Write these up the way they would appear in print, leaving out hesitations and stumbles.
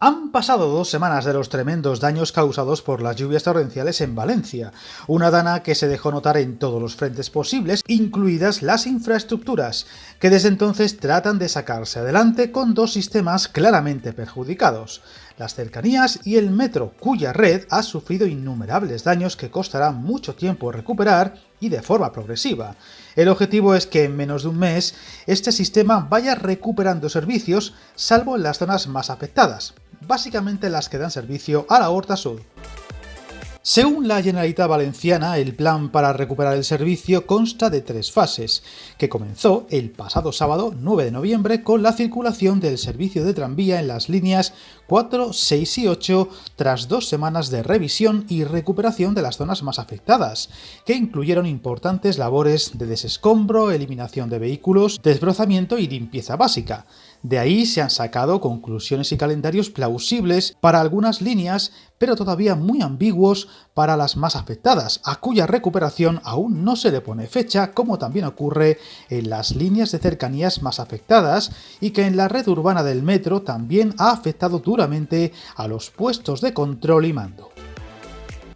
Han pasado 2 semanas de los tremendos daños causados por las lluvias torrenciales en Valencia, una dana que se dejó notar en todos los frentes posibles, incluidas las infraestructuras, que desde entonces tratan de sacarse adelante con dos sistemas claramente perjudicados: las cercanías y el metro, cuya red ha sufrido innumerables daños que costará mucho tiempo recuperar y de forma progresiva. El objetivo es que en menos de un mes este sistema vaya recuperando servicios, salvo en las zonas más afectadas, básicamente las que dan servicio a la Horta Sud. Según la Generalitat Valenciana, el plan para recuperar el servicio consta de 3 fases, que comenzó el pasado sábado 9 de noviembre con la circulación del servicio de tranvía en las líneas 4, 6 y 8 tras 2 semanas de revisión y recuperación de las zonas más afectadas, que incluyeron importantes labores de desescombro, eliminación de vehículos, desbrozamiento y limpieza básica. De ahí se han sacado conclusiones y calendarios plausibles para algunas líneas, pero todavía muy ambiguos para las más afectadas, a cuya recuperación aún no se le pone fecha, como también ocurre en las líneas de cercanías más afectadas, y que en la red urbana del metro también ha afectado duramente a los puestos de control y mando.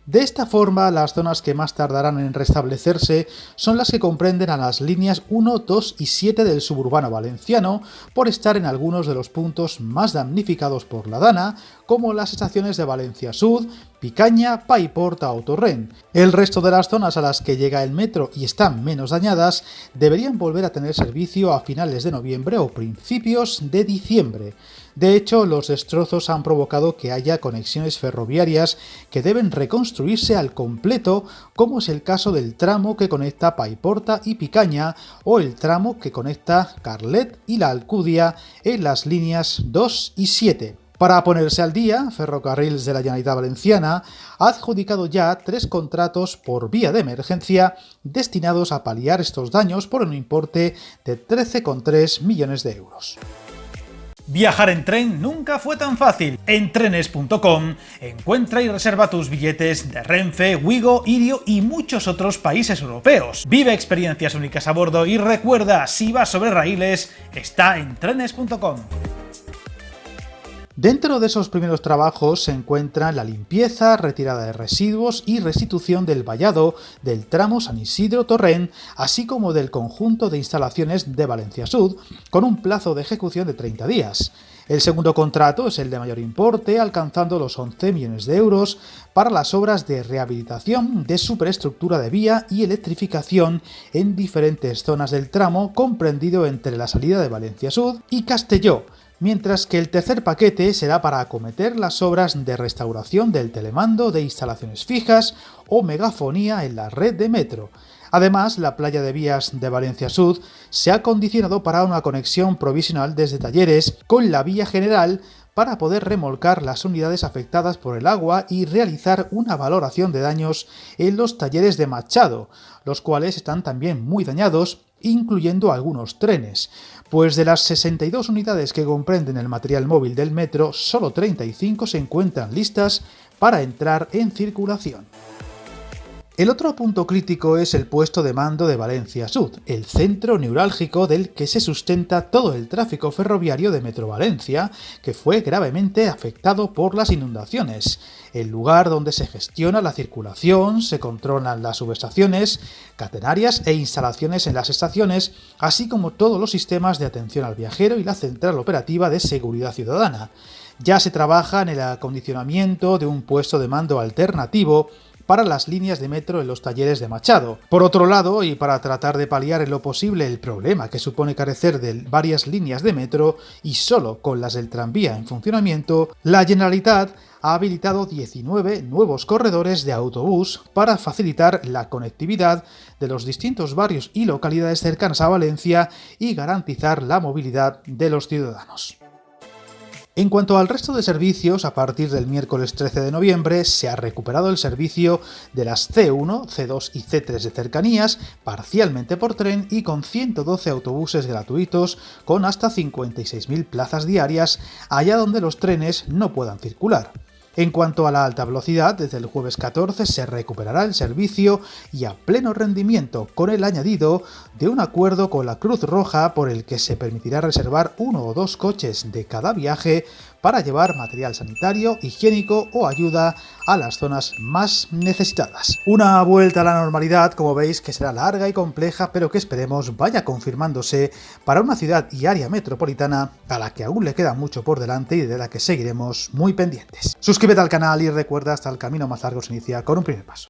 De esta forma, las zonas que más tardarán en restablecerse son las que comprenden a las líneas 1, 2 y 7 del suburbano valenciano, por estar en algunos de los puntos más damnificados por la dana, como las estaciones de Valencia Sud, Picaña, Paiporta o Torrent. El resto de las zonas a las que llega el metro y están menos dañadas deberían volver a tener servicio a finales de noviembre o principios de diciembre. De hecho, los destrozos han provocado que haya conexiones ferroviarias que deben reconstruirse al completo, como es el caso del tramo que conecta Paiporta y Picaña o el tramo que conecta Carlet y la Alcudia en las líneas 2 y 7. Para ponerse al día, Ferrocarrils de la Generalitat Valenciana ha adjudicado ya 3 contratos por vía de emergencia destinados a paliar estos daños por un importe de 13,3 millones de euros. Viajar en tren nunca fue tan fácil. En trenes.com encuentra y reserva tus billetes de Renfe, Wigo, Irio y muchos otros países europeos. Vive experiencias únicas a bordo y recuerda, si vas sobre raíles, está en trenes.com. Dentro de esos primeros trabajos se encuentran la limpieza, retirada de residuos y restitución del vallado del tramo San Isidro-Torrent, así como del conjunto de instalaciones de Valencia Sud, con un plazo de ejecución de 30 días. El segundo contrato es el de mayor importe, alcanzando los 11 millones de euros para las obras de rehabilitación de superestructura de vía y electrificación en diferentes zonas del tramo, comprendido entre la salida de Valencia Sud y Castelló, mientras que el tercer paquete será para acometer las obras de restauración del telemando de instalaciones fijas o megafonía en la red de metro. Además, la playa de vías de Valencia Sud se ha condicionado para una conexión provisional desde Talleres con la vía general para poder remolcar las unidades afectadas por el agua y realizar una valoración de daños en los talleres de Machado, los cuales están también muy dañados, incluyendo algunos trenes, pues de las 62 unidades que comprenden el material móvil del metro, solo 35 se encuentran listas para entrar en circulación. El otro punto crítico es el puesto de mando de Valencia Sud, el centro neurálgico del que se sustenta todo el tráfico ferroviario de Metro Valencia, que fue gravemente afectado por las inundaciones, el lugar donde se gestiona la circulación, se controlan las subestaciones, catenarias e instalaciones en las estaciones, así como todos los sistemas de atención al viajero y la central operativa de seguridad ciudadana. Ya se trabaja en el acondicionamiento de un puesto de mando alternativo para las líneas de metro en los talleres de Machado. Por otro lado, y para tratar de paliar en lo posible el problema que supone carecer de varias líneas de metro y solo con las del tranvía en funcionamiento, la Generalitat ha habilitado 19 nuevos corredores de autobús para facilitar la conectividad de los distintos barrios y localidades cercanas a Valencia y garantizar la movilidad de los ciudadanos. En cuanto al resto de servicios, a partir del miércoles 13 de noviembre se ha recuperado el servicio de las C1, C2 y C3 de cercanías, parcialmente por tren y con 112 autobuses gratuitos con hasta 56.000 plazas diarias allá donde los trenes no puedan circular. En cuanto a la alta velocidad, desde el jueves 14 se recuperará el servicio y a pleno rendimiento, con el añadido de un acuerdo con la Cruz Roja por el que se permitirá reservar 1 o 2 coches de cada viaje para llevar material sanitario, higiénico o ayuda a las zonas más necesitadas. Una vuelta a la normalidad, como veis, que será larga y compleja, pero que esperemos vaya confirmándose para una ciudad y área metropolitana a la que aún le queda mucho por delante y de la que seguiremos muy pendientes. Suscríbete al canal y recuerda, hasta el camino más largo se inicia con un primer paso.